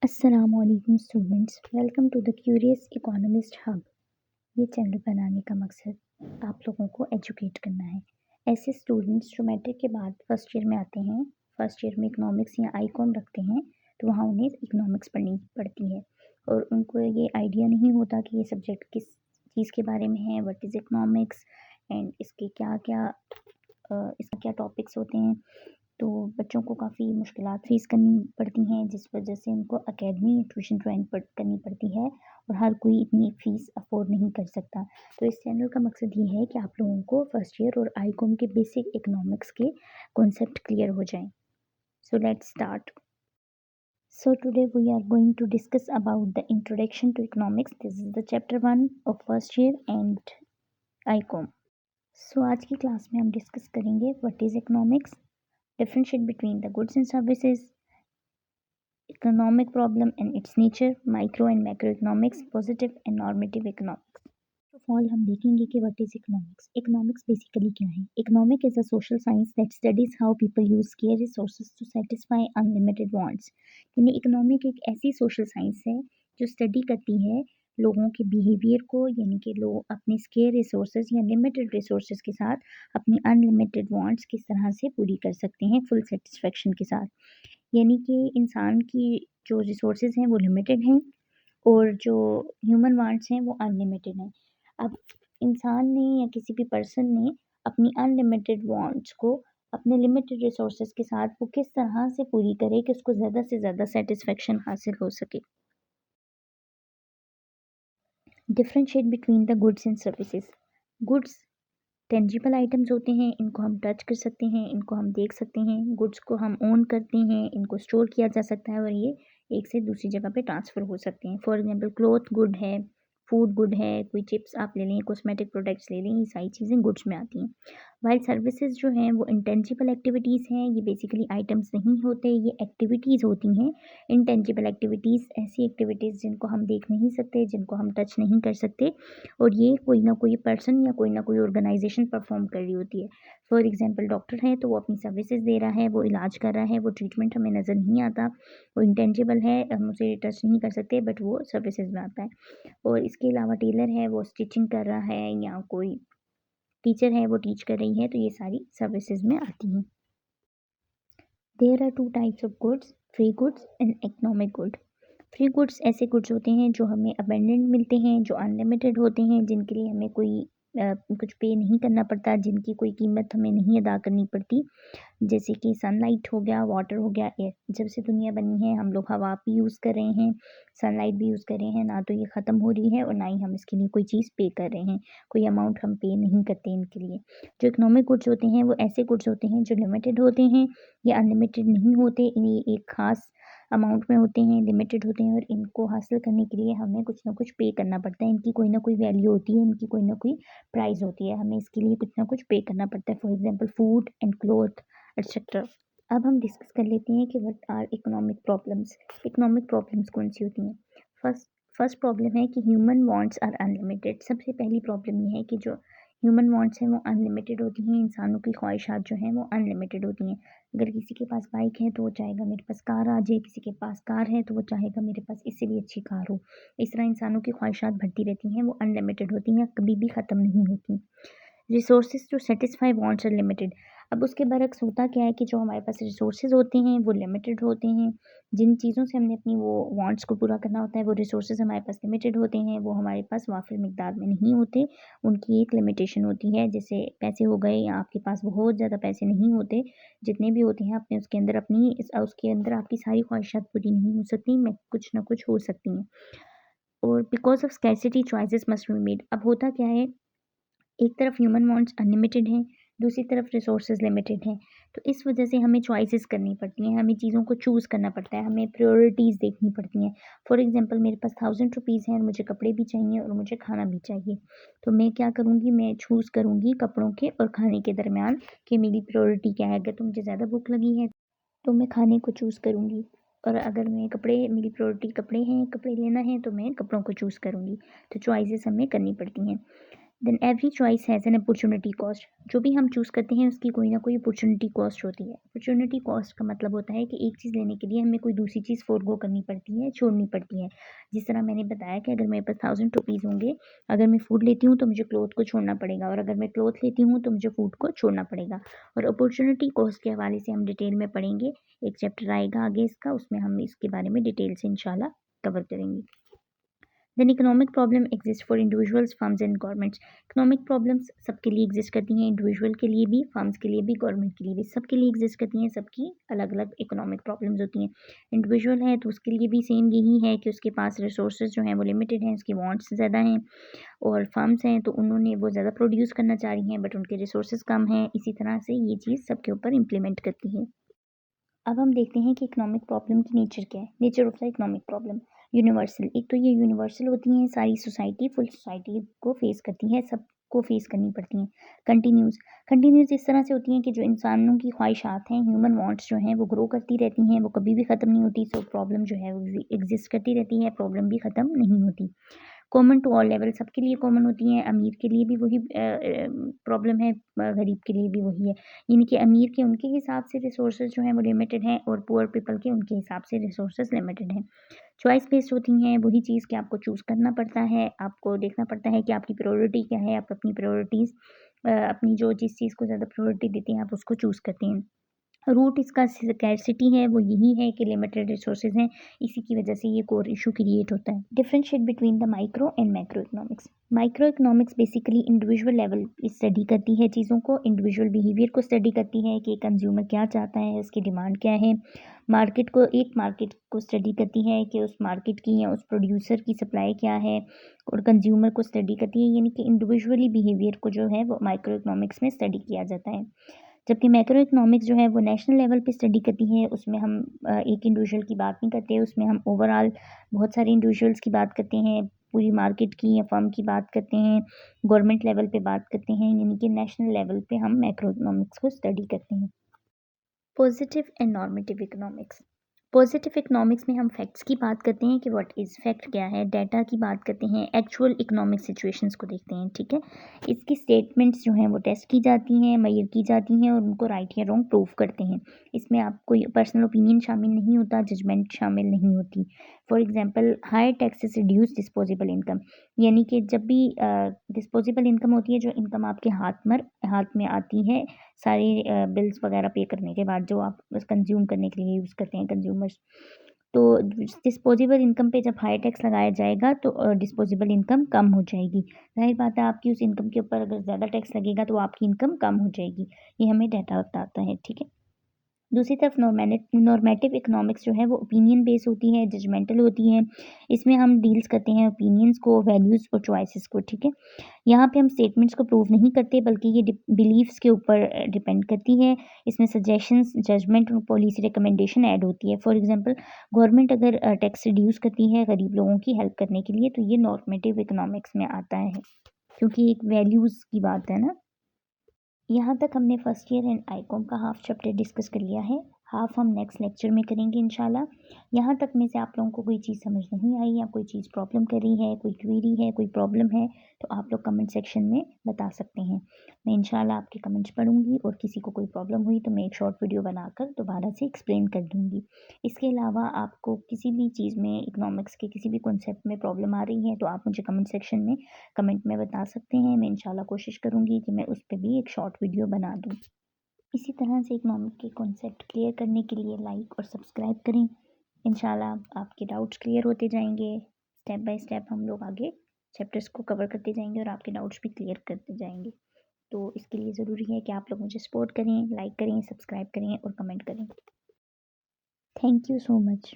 अस्सलामुअलैकुम students, welcome to the curious economist hub. ये channel बनाने का मकसद आप लोगों को एजुकेट करना है। ऐसे स्टूडेंट्स जो मैट्रिक के बाद फर्स्ट ईयर में आते हैं, फर्स्ट ईयर में इकोनॉमिक्स या आईकॉम रखते हैं, तो वहाँ उन्हें इकोनॉमिक्स पढ़नी पड़ती है और उनको ये आइडिया नहीं होता कि ये सब्जेक्ट किस चीज़ के बारे में है, व्हाट इज़ इकोनॉमिक्स एंड इसके इसके क्या टॉपिक्स होते हैं। तो बच्चों को काफ़ी मुश्किलात फेस करनी पड़ती हैं, जिस वजह से उनको अकेडमी या ट्यूशन ज्वाइन करनी पड़ती है और हर कोई इतनी फ़ीस अफोर्ड नहीं कर सकता। तो इस चैनल का मकसद ये है कि आप लोगों को फर्स्ट ईयर और आईकॉम के बेसिक इकोनॉमिक्स के कॉन्सेप्ट क्लियर हो जाएं। So let's start. So today we are going to discuss about the introduction to economics. This is the chapter 1 of first year and ICOM. So आज की class में हम discuss करेंगे what is economics, differentiate between the goods and services, economic problem and its nature, micro and macroeconomics, positive and normative economics. First of all हम देखेंगे कि what is economics. Economics basically क्या है? Economic is a social science that studies how people use scarce resources to satisfy unlimited wants. यानी economic एक ऐसी social science है जो study करती है लोगों के बिहेवियर को, यानी कि लोग अपने स्केयर रिसोर्सेज या लिमिटेड रिसोर्सेज के साथ अपनी अनलिमिटेड वांट्स किस तरह से पूरी कर सकते हैं फुल सेटिस्फेक्शन के साथ। यानी कि इंसान की जो रिसोर्सेज हैं वो लिमिटेड हैं और जो ह्यूमन वांट्स हैं वो अनलिमिटेड हैं। अब इंसान ने या किसी भी पर्सन ने अपनी अनलिमिटेड वांट्स को अपने लिमिटेड रिसोर्सेज के साथ वो किस तरह से पूरी करे कि उसको ज़्यादा से ज़्यादा सेटिस्फेक्शन हासिल हो सके। Differentiate between the goods and services. Goods tangible items होते हैं, इनको हम टच कर सकते हैं, इनको हम देख सकते हैं, गुड्स को हम ओन करते हैं, इनको स्टोर किया जा सकता है और ये एक से दूसरी जगह पे ट्रांसफ़र हो सकते हैं। फॉर एग्जांपल क्लॉथ गुड है, फूड गुड है, कोई चिप्स आप ले लें, कॉस्मेटिक प्रोडक्ट्स ले लें, ये सारी चीज़ें गुड्स में आती हैं। वाइल सर्विसेज जो हैं वो इंटेंजिबल एक्टिविटीज़ हैं, ये बेसिकली आइटम्स नहीं होते, ये एक्टिविटीज़ होती हैं। इंटेंजिबल एक्टिविटीज़ ऐसी एक्टिविटीज़ जिनको हम देख नहीं सकते, जिनको हम टच नहीं कर सकते और ये कोई ना कोई पर्सन या कोई ना कोई ऑर्गेनाइजेशन परफॉर्म कर रही होती है। फॉर एग्जांपल डॉक्टर है तो वो अपनी सर्विसेज दे रहा है, वो इलाज कर रहा है, वो ट्रीटमेंट हमें नज़र नहीं आता, वो इंटेंजिबल है, हम उसे टच नहीं कर सकते बट वो सर्विसेज में आता है। और इसके अलावा टेलर है, वो स्टिचिंग कर रहा है, या कोई टीचर है वो टीच कर रही है, तो ये सारी सर्विसेज में आती हैं। There are two types of goods, free goods and economic good. Free goods ऐसे गुड्स होते हैं जो हमें अबेंडेंट मिलते हैं, जो अनलिमिटेड होते हैं, जिनके लिए हमें कोई कुछ पे नहीं करना पड़ता, जिनकी कोई कीमत हमें नहीं अदा करनी पड़ती। जैसे कि सनलाइट हो गया, वाटर हो गया, एयर। जब से दुनिया बनी है हम लोग हवा भी यूज़ कर रहे हैं, सनलाइट भी यूज़ कर रहे हैं, ना तो ये ख़त्म हो रही है और ना ही हम इसके लिए कोई चीज़ पे कर रहे हैं, कोई अमाउंट हम पे नहीं करते इनके लिए। जो इकोनॉमिक गुड्स होते हैं वो ऐसे गुड्स होते हैं जो लिमिटेड होते हैं, ये अनलिमिटेड नहीं होते, ये एक ख़ास अमाउंट में होते हैं, लिमिटेड होते हैं और इनको हासिल करने के लिए हमें कुछ ना कुछ पे करना पड़ता है। इनकी कोई ना कोई वैल्यू होती है, इनकी कोई ना कोई प्राइस होती है, हमें इसके लिए कुछ ना कुछ पे करना पड़ता है। For example food and cloth etcetera. अब हम डिस्कस कर लेते हैं कि what are economic problems. Economic problems कौन सी होती हैं? फर्स्ट फर्स्ट प्रॉब्लम है कि ह्यूमन वांट्स आर अनलिमिटेड। सबसे पहली प्रॉब्लम ये है कि जो ह्यूमन वांट्स हैं वो अनलिमिटेड होती हैं, इंसानों की ख्वाहिशात जो हैं वो अनलिमिटेड होती हैं। अगर किसी के पास बाइक है तो वो चाहेगा मेरे पास कार आ जाए, किसी के पास कार है तो वो चाहेगा मेरे पास इससे भी अच्छी कार हो। इस तरह इंसानों की ख्वाहिशात बढ़ती रहती हैं, वो अनलिमिटेड होती हैं, कभी भी ख़त्म नहीं होती। Resources to satisfy wants are limited. अब उसके बरक्स होता क्या है कि जो हमारे पास रिसोर्सेज होते हैं वो लिमिटेड होते हैं, जिन चीज़ों से हमने अपनी वो वांट्स को पूरा करना होता है वो रिसोर्सेज हमारे पास लिमिटेड होते हैं, वो हमारे पास वाफिर मिकदार में नहीं होते, उनकी एक लिमिटेशन होती है। जैसे पैसे हो गए, या आपके पास बहुत ज़्यादा पैसे नहीं होते, जितने भी होते हैं अपने उसके अंदर आपकी सारी ख्वाहिशात पूरी नहीं हो सकती, मैं कुछ ना कुछ हो सकती हैं। और because of scarcity choices must be made. अब होता क्या है, एक तरफ ह्यूमन वांट्स अनलिमिटेड हैं, दूसरी तरफ रिसोर्सेज लिमिटेड हैं, तो इस वजह से हमें चॉइसेस करनी पड़ती हैं, हमें चीज़ों को चूज़ करना पड़ता है, हमें प्रायोरिटीज़ देखनी पड़ती हैं। फॉर एग्जांपल मेरे पास 1000 रुपीज़ हैं और मुझे कपड़े भी चाहिए और मुझे खाना भी चाहिए, तो मैं क्या करूँगी, मैं चूज़ करूँगी कपड़ों के और खाने के दरमियान कि मेरी प्रायोरिटी क्या है। अगर तो मुझे ज़्यादा भूख लगी है तो मैं खाने को चूज़ करूँगी, और अगर मेरी प्रायोरिटी कपड़े हैं, कपड़े लेना है, तो मैं कपड़ों को चूज़ करूँगी। तो चॉइसेस हमें करनी पड़ती हैं। Then every choice has an opportunity cost. जो भी हम चूज़ करते हैं उसकी कोई ना कोई अपॉर्चुनिटी कॉस्ट होती है। अपॉर्चुनिटी कॉस्ट का मतलब होता है कि एक चीज़ लेने के लिए हमें कोई दूसरी चीज़ फ़ोरगो करनी पड़ती है, छोड़नी पड़ती है। जिस तरह मैंने बताया कि अगर मेरे पास 1000 रुपीज़ होंगे, अगर मैं फूड लेती हूँ तो मुझे क्लॉथ को छोड़ना पड़ेगा, और अगर मैं क्लॉथ लेती हूँ तो मुझे फूड को छोड़ना पड़ेगा। और अपॉर्चुनिटी कॉस्ट के हवाले से हम डिटेल में पढ़ेंगे। एक चैप्टर आएगा आगे इसका, उसमें हम इसके बारे में डिटेल से इंशाल्लाह कवर करेंगे। Then economic problem exist for individuals, firms and governments. Economic problems सबके लिए एग्जिस्ट करती हैं, इंडिविजुअल के लिए भी, फर्म्स के लिए भी, गवर्नमेंट के लिए भी, सबके लिए एग्जिस्ट करती हैं। सबकी अलग अलग इकोनॉमिक प्रॉब्लम्स होती हैं। इंडिविजुअल है तो उसके लिए भी सेम यही है कि उसके पास रिसोर्सेज जो हैं वो लिमिटेड हैं, उसकी वांट्स ज़्यादा हैं। और फर्म्स हैं तो उन्होंने वो ज़्यादा प्रोड्यूस करना चाह रही हैं बट उनके रिसोर्सेज कम हैं। इसी तरह से ये चीज़ सबके ऊपर इम्प्लीमेंट करती है। अब हम देखते हैं कि इकोनॉमिक प्रॉब्लम की नेचर क्या है। Nature of the economic problem universal. एक तो ये यूनिवर्सल होती हैं, सारी सोसाइटी, फुल सोसाइटी को फेस करती है, सबको फेस करनी पड़ती हैं। कंटिन्यूस। कंटिन्यूस इस तरह से होती हैं कि जो इंसानों की ख्वाहिशात हैं, ह्यूमन वांट्स जो हैं वो ग्रो करती रहती हैं, वो कभी भी ख़त्म नहीं होती। सो प्रॉब्लम जो है वो एग्जिस्ट करती रहती है, प्रॉब्लम भी ख़त्म नहीं होती। कॉमन टू ऑल लेवल, सबके लिए कॉमन होती हैं। अमीर के लिए भी वही प्रॉब्लम है, गरीब के लिए भी वही है। यानी कि अमीर के उनके हिसाब से रिसोर्सेज जो हैं वो लिमिटेड हैं, और पुअर पीपल के उनके हिसाब से रिसोर्सेज लिमिटेड हैं। चॉइस बेस्ड होती हैं, वही चीज़ कि आपको चूज़ करना पड़ता है, आपको देखना पड़ता है कि आपकी प्रायोरिटी क्या है। आप अपनी प्रायोरिटीज़ अपनी जो जिस चीज़ को ज़्यादा प्रायोरिटी देते हैं आप उसको चूज़ करते हैं। रूट इसका स्कैरसिटी है वो यही है कि लिमिटेड रिसोर्सेज हैं, इसी की वजह से ये कोर इशू क्रिएट होता है। Differentiate between the micro and macro economics. Micro economics basically individual level study करती है चीज़ों को, इंडिविजुअल बिहेवियर को स्टडी करती है कि कंज्यूमर क्या चाहता है, उसकी डिमांड क्या है। मार्केट को स्टडी करती है कि उस मार्केट की या उस प्रोड्यूसर की सप्लाई क्या है, और कंज्यूमर को स्टडी करती है, यानी कि इंडिविजुअली बिहेवियर को जो है वो माइक्रो इकोनॉमिक्स में स्टडी किया जाता है। जबकि मैक्रो इकोनॉमिक्स जो है वो नेशनल लेवल पे स्टडी करती है, उसमें हम एक इंडिविजुअल की बात नहीं करते, उसमें हम ओवरऑल बहुत सारे इंडिविजुअल्स की बात करते हैं, पूरी मार्केट की या फर्म की बात करते हैं, गवर्नमेंट लेवल पे बात करते हैं, यानी कि नेशनल लेवल पे हम मैक्रो इकोनॉमिक्स को स्टडी करते हैं। Positive and normative economics. Positive economics में हम फैक्ट्स की बात करते हैं कि व्हाट इज़ फैक्ट क्या है, डाटा की बात करते हैं, एक्चुअल इकोनॉमिक सिचुएशंस को देखते हैं, ठीक है। इसकी स्टेटमेंट्स जो हैं वो टेस्ट की जाती हैं, मेजर की जाती हैं, और उनको राइट या रॉन्ग प्रूव करते हैं। इसमें आप कोई पर्सनल ओपिनियन शामिल नहीं होता, जजमेंट शामिल नहीं होती। For example higher taxes reduce disposable income, यानी कि जब भी डिस्पोजेबल इनकम होती है, जो इनकम आपके हाथ में आती है सारी बिल्स वगैरह पे करने के बाद, जो आप बस कंज्यूम करने के लिए यूज़ करते हैं कंज्यूमर्स, तो डिस्पोजेबल इनकम पे जब हाई टैक्स लगाया जाएगा तो डिस्पोजेबल इनकम कम हो जाएगी। ज़ाहिर बात है आपकी उस इनकम के ऊपर अगर ज़्यादा टैक्स लगेगा तो आपकी इनकम कम हो जाएगी। ये हमें डाटा बताता है, ठीक है। दूसरी तरफ नॉर्मेटिव इकोनॉमिक्स जो है वो ओपिनियन बेस होती है, जजमेंटल होती है। इसमें हम डील्स करते हैं ओपिनियंस को, वैल्यूज़ और चॉइसेस को, ठीक है। यहाँ पे हम स्टेटमेंट्स को प्रूव नहीं करते बल्कि ये बिलीव्स के ऊपर डिपेंड करती है। इसमें सजेशंस, जजमेंट और पॉलिसी रिकमेंडेशन ऐड होती है। फॉर एग्जांपल गवर्नमेंट अगर टैक्स रिड्यूस करती है गरीब लोगों की हेल्प करने के लिए, तो ये नॉर्मेटिव इकोनॉमिक्स में आता है, क्योंकि एक वैल्यूज़ की बात है ना। यहाँ तक हमने फर्स्ट ईयर एंड आईकॉम का हाफ चैप्टर डिस्कस कर लिया है, हाफ हम नेक्स्ट लेक्चर में करेंगे इंशाल्लाह। यहाँ तक में से आप लोगों को कोई चीज़ समझ नहीं आई या कोई चीज़ प्रॉब्लम कर रही है, कोई क्वेरी है, कोई प्रॉब्लम है, तो आप लोग कमेंट सेक्शन में बता सकते हैं। मैं इंशाल्लाह आपके कमेंट्स पढ़ूंगी, और किसी को कोई प्रॉब्लम हुई तो मैं एक शॉर्ट वीडियो बनाकर दोबारा से एक्सप्लेन कर दूँगी। इसके अलावा आपको किसी भी चीज़ में, इकोनॉमिक्स के किसी भी कॉन्सेप्ट में प्रॉब्लम आ रही है तो आप मुझे कमेंट सेक्शन में कमेंट में बता सकते हैं। मैं इंशाल्लाह कोशिश करूँगी कि मैं उस पे भी एक शॉर्ट वीडियो बना दूँ। इसी तरह से इकोनॉमिक के कॉन्सेप्ट क्लियर करने के लिए लाइक और सब्सक्राइब करें। इंशाल्लाह आपके डाउट्स क्लियर होते जाएंगे। स्टेप बाय स्टेप हम लोग आगे चैप्टर्स को कवर करते जाएंगे और आपके डाउट्स भी क्लियर करते जाएंगे। तो इसके लिए ज़रूरी है कि आप लोग मुझे सपोर्ट करें, लाइक करें, सब्सक्राइब करें और कमेंट करें। Thank you so much.